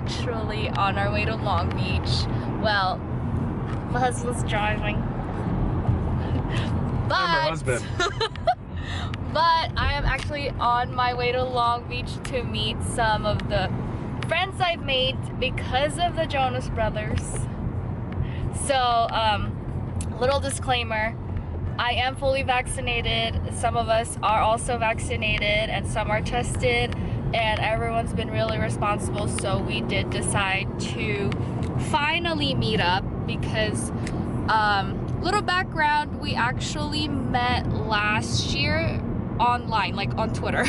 actually on our way to Long Beach. Well, my husband's driving. But I'm her husband. but I am actually on my way to Long Beach to meet some of the friends I've made because of the Jonas Brothers. So, little disclaimer, I am fully vaccinated. Some of us are also vaccinated and some are tested, and everyone's been really responsible, so we did decide to finally meet up because, little background, we actually met last year online, like on Twitter.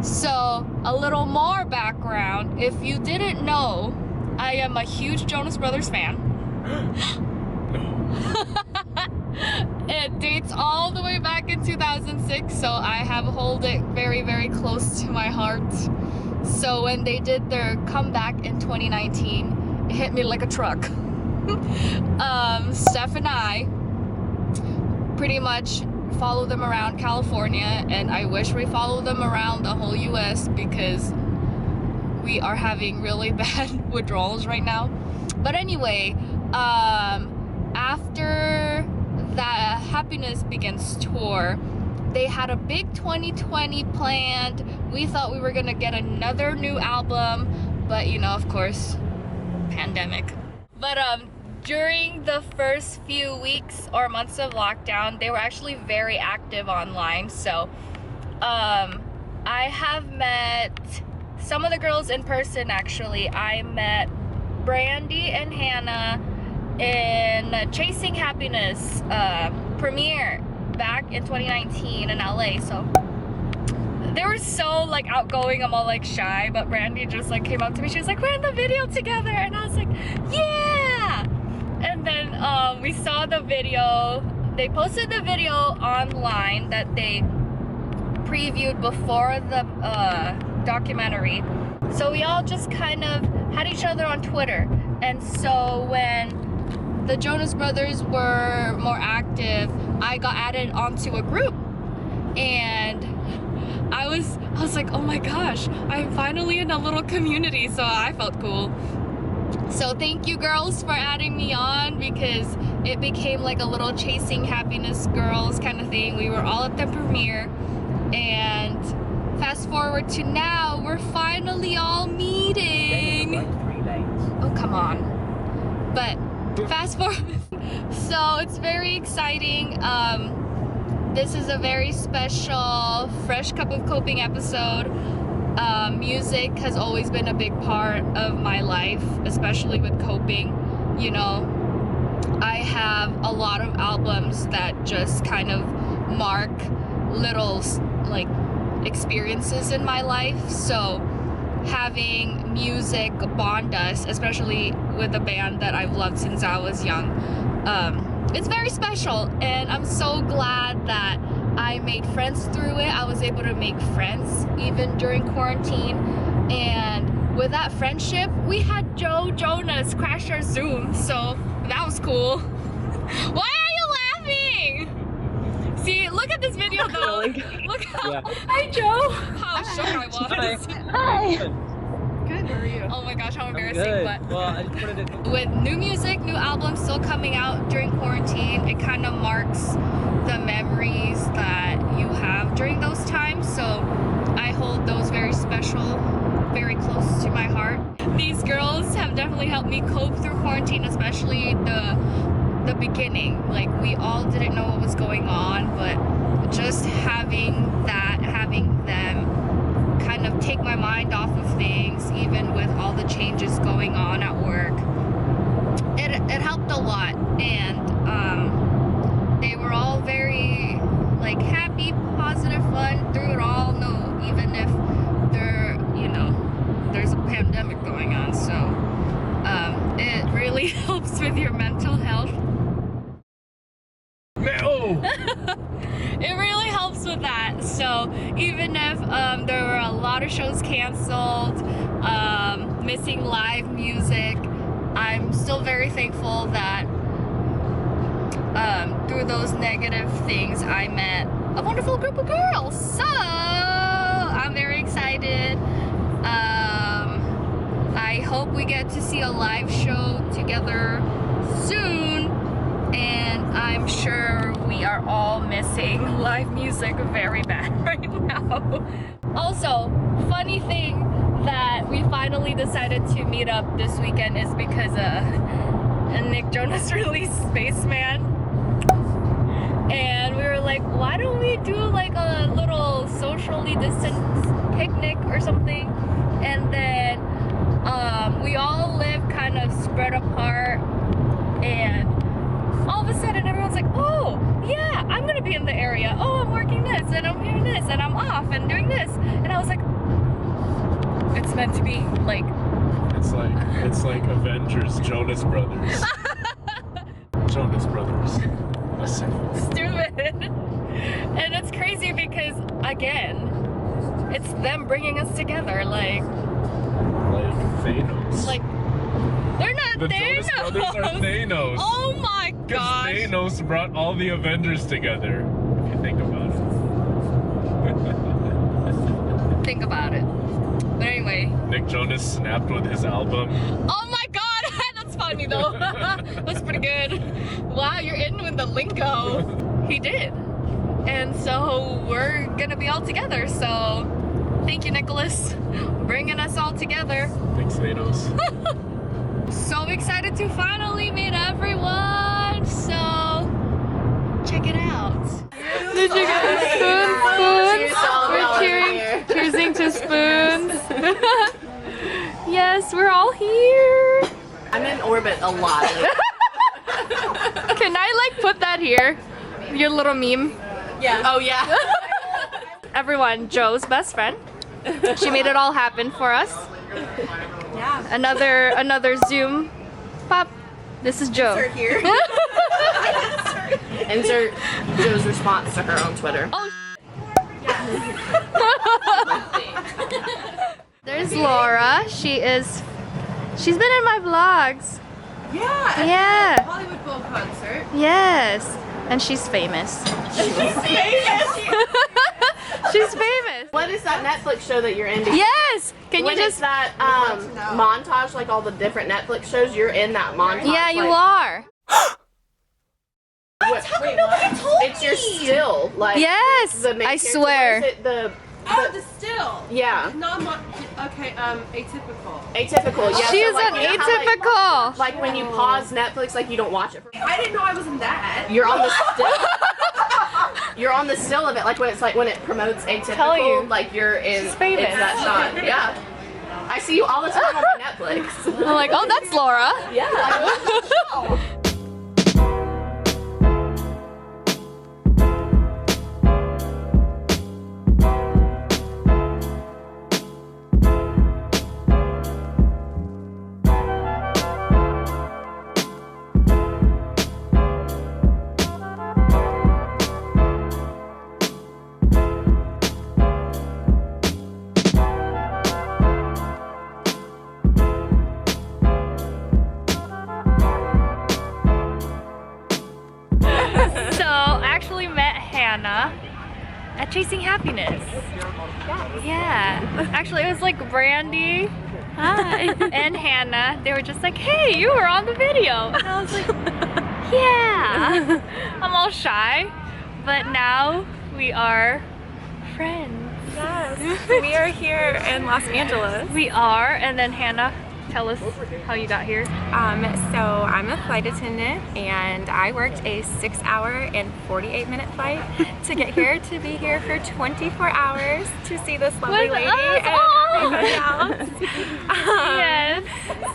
So a little more background, if you didn't know, I am a huge Jonas Brothers fan. It dates all the way back in 2006, so I have hold it very, very close to my heart. So when they did their comeback in 2019, it hit me like a truck. Steph and I pretty much follow them around California, and I wish we followed them around the whole US because we are having really bad withdrawals right now. But anyway, after the Happiness Begins tour, they had a big 2020 planned. We thought we were gonna get another new album, but you know, of course, pandemic. But during the first few weeks or months of lockdown, they were actually very active online. So I have met some of the girls in person. Actually, I met Brandy and Hannah in Chasing Happiness premiere back in 2019 in LA. So they were so like outgoing. I'm all like shy, but Brandy just like came up to me. She was like, "We're in the video together," and I was like, "Yeah!" And then we saw the video. They posted the video online that they previewed before the documentary. So we all just kind of had each other on Twitter. And so when the Jonas Brothers were more active, I got added onto a group. And I was like, oh my gosh, I'm finally in a little community, so I felt cool. So thank you girls for adding me on, because it became like a little Chasing Happiness girls kind of thing. We were all at the premiere, and fast forward to now, we're finally all meeting. Oh, come on. But fast forward, so it's very exciting. This is a very special Fresh Cup of Coping episode. Music has always been a big part of my life, especially with coping. You know, I have a lot of albums that just kind of mark little like experiences in my life. So having music bond us, especially with a band that I've loved since I was young, it's very special, and I'm so glad that I made friends through it. I was able to make friends even during quarantine, and with that friendship, we had Jonas crash our Zoom, so that was cool. Why are you laughing? See, look at this video though. Look how, Yeah. Hi Joe. How shook I was. Hi. Good, how are you? Oh my gosh, how embarrassing. Good. But Well, I just wanted to... with new music, new albums still coming out during quarantine, it kind of marks the memories that you have during those times. So I hold those very special, very close to my heart. These girls have definitely helped me cope through quarantine, especially the beginning. Like, we all didn't know what was going on, but just having them kind of take my mind off of things, even with all the changes going on at work, it helped a lot. And they were all very like happy, positive, fun through it all. No, even if there's a pandemic going on, so it really helps with your mental health. No. It really helps with that. So even if there were a lot of shows canceled, missing live music, I'm still very thankful that through those negative things, I met a wonderful group of girls. So I'm very excited. I hope we get to see a live show together soon. And I'm sure we are all missing live music very bad right now. Also, funny thing that we finally decided to meet up this weekend is because Nick Jonas released Spaceman. And we were like, why don't we do like a little socially distanced picnic or something? And then we all live kind of spread apart, and all of a sudden everyone's like, oh yeah, I'm gonna be in the area, oh I'm working this and I'm doing this and I'm off and doing this, and I was like, it's meant to be. Like it's like Avengers, Jonas Brothers. Jonas Brothers. Stupid. And it's crazy because again, it's them bringing us together, like Thanos. Like, they're not the Thanos. Jonas Brothers are Thanos. Oh my gosh. Because Thanos brought all the Avengers together. If you think about it. Think about it. But anyway. Nick Jonas snapped with his album. Oh my god, that's funny though. That's pretty good. Wow, you're in with the lingo. He did. And so we're gonna be all together, so thank you, Nicholas, bringing us all together. Thanks, Thanos. So excited to finally meet everyone, so check it out. Did you get spoons? We're choosing to spoons. Yes, we're all here. I'm in orbit a lot. Can I like put that here? Your little meme? Yeah. Oh yeah. Everyone, Joe's best friend. She made it all happen for us. Yeah. Another Zoom pop. This is Joe. Insert here. Insert Joe's response to her on Twitter. Oh. There's Laura. She's been in my vlogs. Yeah. Yeah. Hollywood Bowl concert. Yes. And she's famous. She's famous. She's famous. What is that Netflix show that you're in? Yes. Can when you just that montage, like all the different Netflix shows? You're in that montage. Yeah, you are. Wait, nobody told me. It's your still, like. Yes. The main I character. swear. What is it? The still. Yeah. Okay, atypical. Atypical, yeah. She's so, like, an you know atypical. how, like when you pause Netflix, like you don't watch it. I didn't know I was in that. You're on the still. You're on the still of it, like when it promotes atypical, like you're in. She's famous. It's that shot. Yeah. I see you all the time on my Netflix. I'm like, oh, that's Laura. Yeah. At Chasing Happiness. Yeah. Actually, it was like Brandy and Hannah. They were just like, hey, you were on the video. And I was like, yeah. I'm all shy, but now we are friends. Yes, we are here in Los Angeles. We are, and then Hannah, tell us how you got here. So I'm a flight attendant, and I worked a 6-hour and 48-minute flight to get here, to be here for 24 hours to see this lovely lady and everybody else. Yes.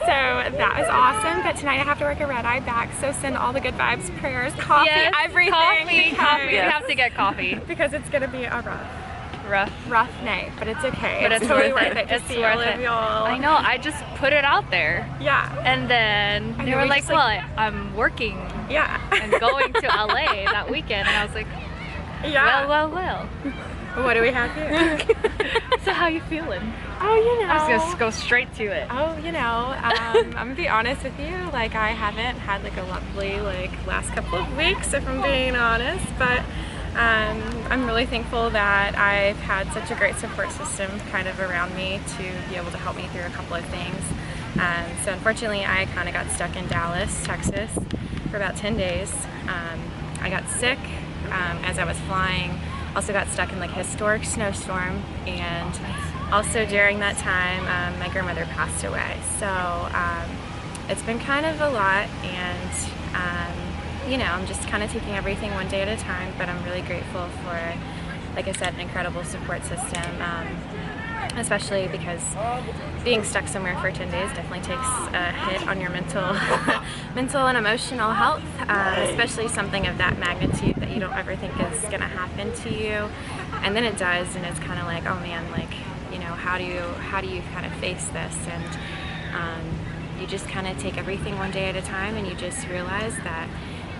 So that was awesome, but tonight I have to work a red-eye back, so send all the good vibes, prayers, coffee, yes, everything. Coffee. We have to get coffee. Because it's going to be a rough night, but it's okay. But it's totally worth it. to It's see worth all it. of y'all. I know. I just put it out there. Yeah. And then they were like, well, I'm working. Yeah. And going to LA that weekend, and I was like, yeah. Well. What do we have here? So how you feeling? Oh, you know. I was gonna go straight to it. Oh, you know, I'm gonna be honest with you. Like, I haven't had like a lovely last couple of weeks, if I'm being honest, but. I'm really thankful that I've had such a great support system kind of around me to be able to help me through a couple of things. So unfortunately, I kind of got stuck in Dallas, Texas for about 10 days. I got sick as I was flying. Also got stuck in like a historic snowstorm, and also during that time, my grandmother passed away. So it's been kind of a lot, and you know, I'm just kind of taking everything one day at a time, but I'm really grateful for, like I said, an incredible support system, especially because being stuck somewhere for 10 days definitely takes a hit on your mental and emotional health, especially something of that magnitude that you don't ever think is going to happen to you, and then it does, and it's kind of like, oh man, like, you know, how do you kind of face this? And you just kind of take everything one day at a time, and you just realize that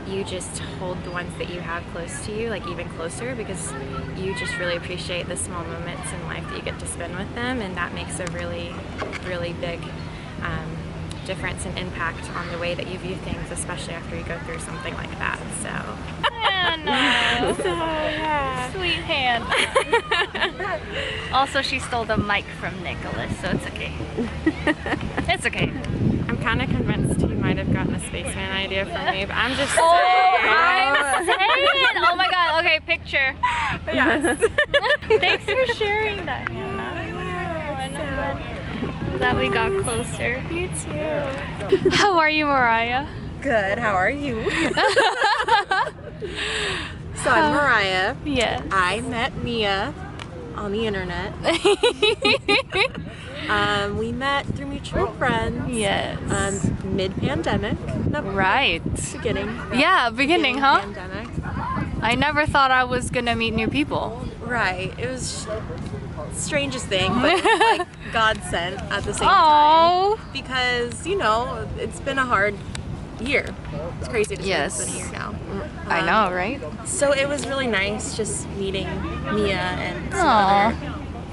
you just hold the ones that you have close to you like even closer, because you just really appreciate the small moments in life that you get to spend with them, and that makes a really, really big difference and impact on the way that you view things, especially after you go through something like that. So Anna. so yeah. Sweet hand. Also, she stole the mic from Nicholas, so it's okay. It's okay. I'm kind of convinced he might have gotten a spaceman idea from me, but I'm just Oh, saying. I'm saying. Oh my god. Okay, picture. Yes. Thanks for sharing that, Hannah. That we got closer. You too. How are you, Mariah? Good, how are you? So I'm Mariah. Yes. I met Mia on the internet. We met through mutual friends. Yes. Mid-pandemic. No, Right. beginning. Yeah, beginning, huh? Pandemic. I never thought I was gonna meet new people. Right. It was strangest thing, but like God sent at the same time. Oh. Because, you know, it's been a hard year. It's crazy to say Yes. it's been a year now. I know, right? So it was really nice just meeting Mia and some Aw. other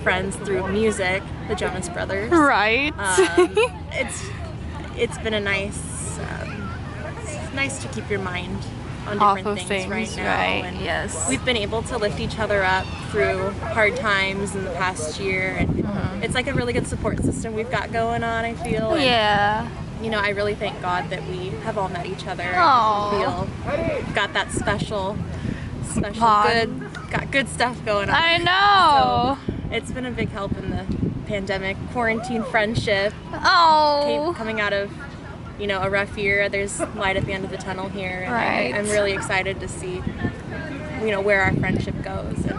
friends through music, the Jonas brothers. Right. It's been a nice, it's nice to keep your mind on Off different of things right things, now. right, And yes. we've been able to lift each other up through hard times in the past year, and it's like a really good support system we've got going on, I feel. And, Yeah. you know, I really thank God that we have all met each other. Aw. And feel got that special Bond. got good stuff going on. I know. It's been a big help in the pandemic, quarantine friendship, Oh. coming out of, you know, a rough year. There's light at the end of the tunnel here, and Right. I'm really excited to see, you know, where our friendship goes, and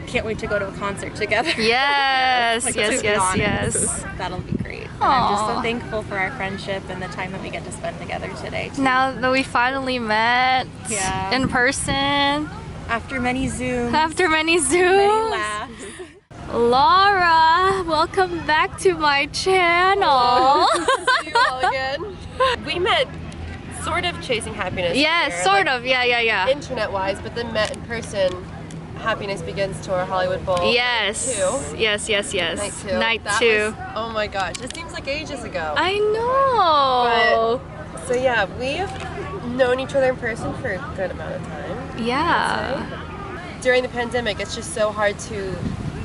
can't wait to go to a concert together. Yes. Like, Yes. to be Yes. honest, Yes. that'll be great. And I'm just Aw. so thankful for our friendship and the time that we get to spend together today. too. Now that we finally met Yeah. in person After many Zooms, after many many Zooms. laughs. Laura, welcome back to my channel. You all again. We met sort of chasing happiness. Yes, here, sort like, of. Yeah. Internet-wise, but then met in person. Happiness Begins Tour Hollywood Bowl. Yes. Two. Yes. Night two. Night That two. was- oh my gosh, it seems like ages ago. I know. So yeah, we've known each other in person for a good amount of time. Yeah. During the pandemic, it's just so hard to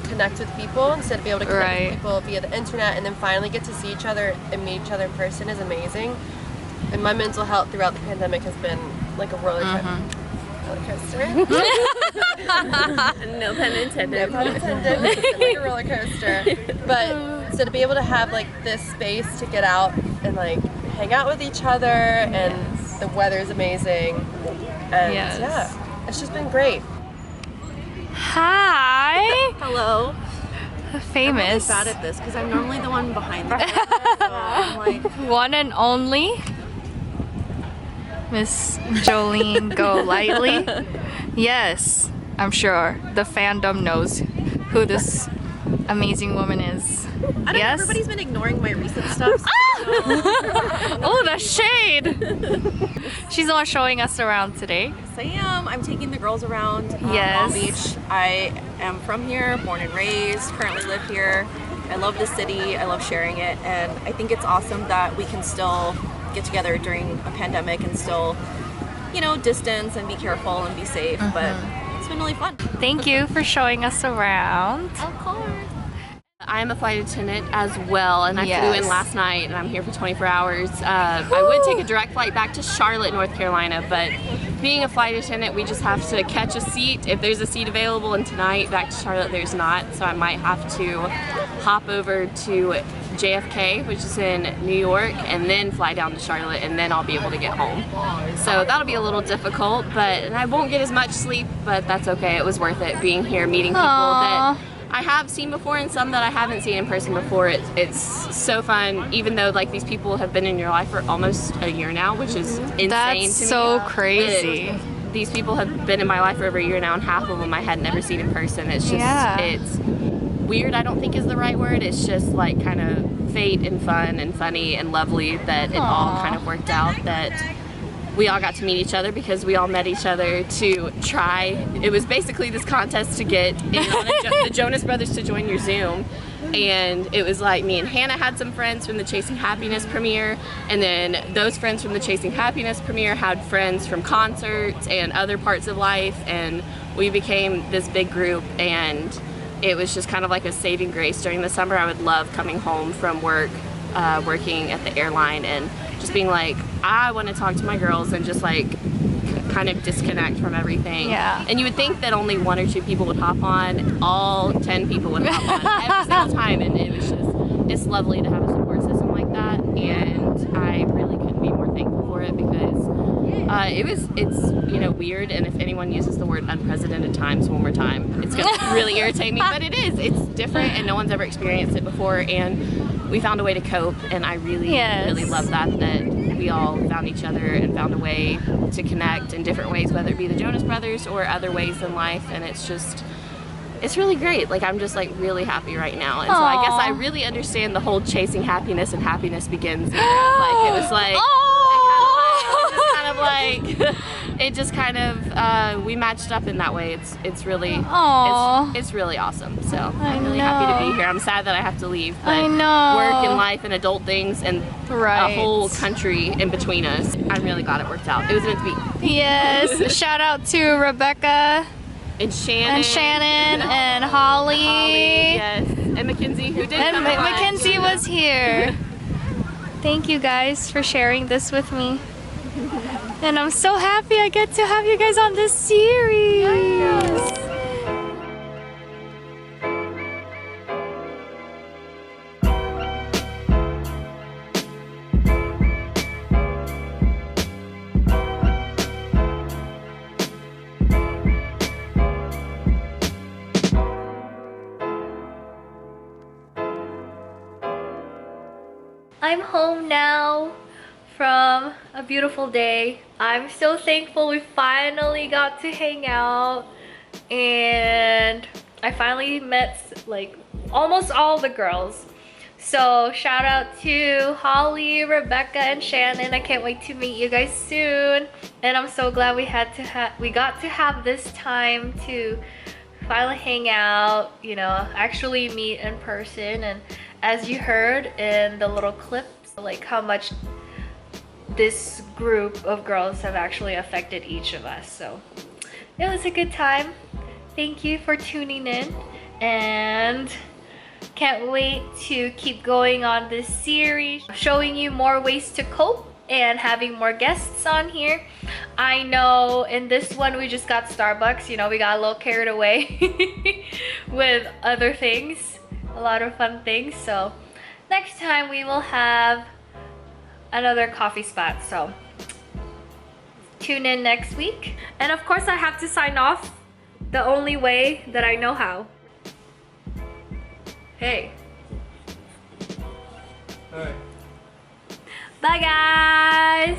connect with people instead of be able to connect Right. with people via the internet, and then finally get to see each other and meet each other in person is amazing. And my mental health throughout the pandemic has been like a roller coaster. No pun intended. No pun intended. It's been like a roller coaster. But so to be able to have like this space to get out and like hang out with each other, and the weather is amazing, and Yes. yeah, it's just been great. Hi. Hello. Famous. I'm really bad at this because I'm normally the one behind the camera. So I'm like, One and only Miss Jolene Golightly. Yes, I'm sure the fandom knows who this amazing woman is. I don't know, Yes? everybody's been ignoring my recent stuff. So Oh, the shade! She's the one showing us around today. yes, I am. I'm taking the girls around Yes. Long Beach. I am from here, born and raised, currently live here. I love the city. I love sharing it. And I think it's awesome that we can still get together during a pandemic and still, you know, distance and be careful and be safe. But it's been really fun. Thank you for showing us around. Of course. I'm a flight attendant as well, and I flew in last night, and I'm here for 24 hours. I would take a direct flight back to Charlotte, North Carolina, but being a flight attendant, we just have to catch a seat if there's a seat available, and tonight back to Charlotte there's not, so I might have to hop over to JFK, which is in New York, and then fly down to Charlotte, and then I'll be able to get home. So that'll be a little difficult, and I won't get as much sleep, but that's okay. It was worth it being here, meeting people that I have seen before and some that I haven't seen in person before. It's so fun, even though like these people have been in your life for almost a year now, which is insane to me. That's so crazy. These people have been in my life for over a year now, and half of them I had never seen in person. It's just, it's weird, I don't think is the right word. It's just like kind of fate and fun and funny and lovely that it all kind of worked out, that we all got to meet each other because we all met each other to try. It was basically this contest to get in on the Jonas Brothers to join your Zoom. And it was like me and Hannah had some friends from the Chasing Happiness premiere, and then those friends from the Chasing Happiness premiere had friends from concerts and other parts of life, and we became this big group, and it was just kind of like a saving grace. During the summer I would love coming home from work, working at the airline, and just being like, I want to talk to my girls and just like kind of disconnect from everything. Yeah. And you would think that only 1 or 2 people would hop on. All 10 people would hop on every single time, and it was just, it's lovely to have a support system like that, and I really couldn't be more thankful for it because it's you know, weird, and if anyone uses the word unprecedented times one more time, it's gonna really irritate me, but it's different and no one's ever experienced it before, and we found a way to cope, and I really really love that we all found each other and found a way to connect in different ways, whether it be the Jonas Brothers or other ways in life, and it's just, it's really great. Like, I'm just like really happy right now, and so I guess I really understand the whole chasing happiness and happiness begins era. Like, it was like it just kind of we matched up in that way. It's really it's really awesome. So I'm really happy to be here. I'm sad that I have to leave, but work and life and adult things and a whole country in between us. I'm really glad it worked out. It was meant to be. Yes. Shout out to Rebecca and Shannon and Holly. Yes, and Mackenzie, who did and Mackenzie was here. Thank you guys for sharing this with me. And I'm so happy I get to have you guys on this series. I'm home now from a beautiful day. I'm so thankful we finally got to hang out, and I finally met like almost all the girls. So shout out to Holly, Rebecca, and Shannon. I can't wait to meet you guys soon, and I'm so glad we got to have this time to finally hang out, you know, actually meet in person. And as you heard in the little clips, like how much this group of girls have actually affected each of us. So it was a good time. Thank you for tuning in, and can't wait to keep going on this series, showing you more ways to cope and having more guests on here. I know in this one we just got Starbucks, you know, we got a little carried away with other things, a lot of fun things. So next time we will have another coffee spot, so tune in next week. And of course I have to sign off the only way that I know how. Hey. All right. Bye guys.